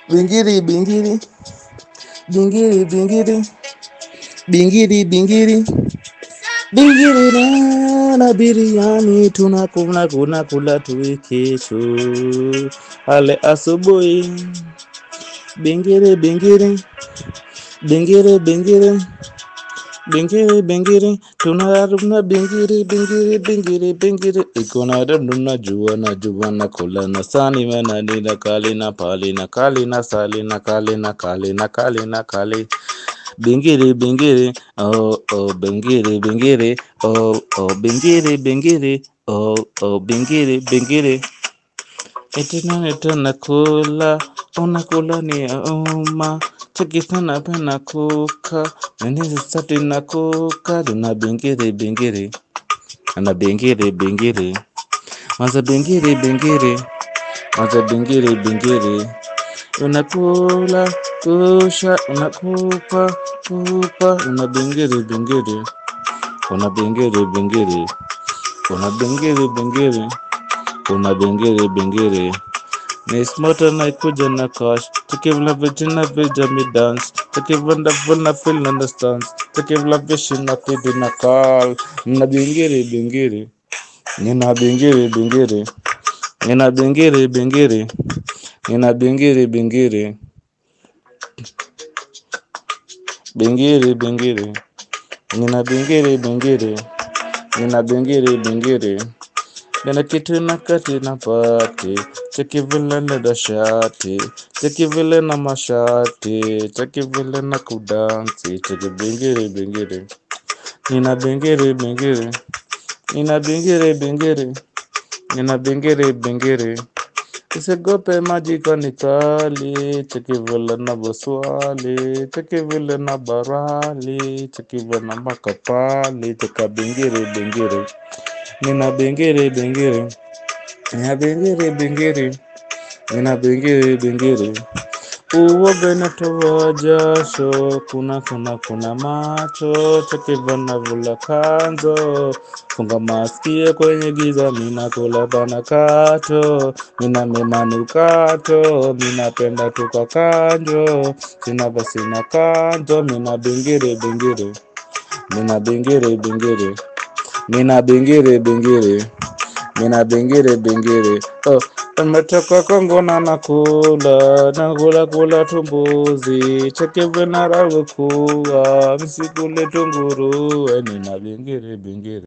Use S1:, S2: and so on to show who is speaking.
S1: Bingiri, bingiri, bingiri, bingiri, bingiri, bingiri, bingiri na biriani tunakula kula tuikesho ale asubuhi. Bingiri, bingiri, bingiri, bingiri, bingiri, bingiri, tunaruna bingiri, bingiri, bingiri, bingiri. Ikona na jua na kula na sani manani na kali na pali na kali na sali na kali na kali na kali na kali. Bingiri, bingiri, oh oh, bingiri, bingiri, oh oh, bingiri, bingiri, oh oh, bingiri, bingiri. Eti nakula, unakula ni uma, chakitana pena kuka, nini sati nakuka, duna bingiri, bingiri, ana bingiri, bingiri, maza bingiri, bingiri, maza bingiri, bingiri, unakula, kusha, unakupa, kupa, una bingiri, bingiri, una bingiri, bingiri, una bingiri, bingiri, una bingiri, bingiri. Ni smarter na ikuja na cash. Tukivla vijina vija mi dance. Tukivanda vuna feel understands. Tukivla vishi na pidi na call. Nina bingiri, bingiri. Nina bingiri, bingiri. Nina bingiri, bingiri. Nina bingiri, bingiri. Bingiri, bingiri. Nina bingiri, bingiri. Nina bingiri, bingiri. Nina kitu na kati na pati. Cheki vile na dashati. Cheki vile na mashati. Cheki vile na kudansi. Cheki bingiri, bingiri. Nina bingiri, bingiri. Nina bingiri, bingiri. Nina bingiri, bingiri. Usigope maji kwani kali. Cheki vile na baswali. Cheki vile na barali. Cheki vile na makapali. Cheka bingiri, bingiri. Nina bingiri, bingiri. Nina bingiri, bingiri. Nina bingiri, bingiri. Uoga inatoa jasho. Kuna macho. Chekivana vula kanzo. Funga masikio kwenye giza. Mina kula bana kato. Mina memanukato. Mina penda tuka kanjo. Sina basi na kanjo. Mina bingiri, bingiri. Mina bingiri, bingiri. Mina bingiri, bingiri. Mina bingiri, bingiri. Oh, nimetoka Kongo na nakula kula tumbuzi. Cheke vena rawe kuwa, msikule tunguru. Nina bingiri, bingiri.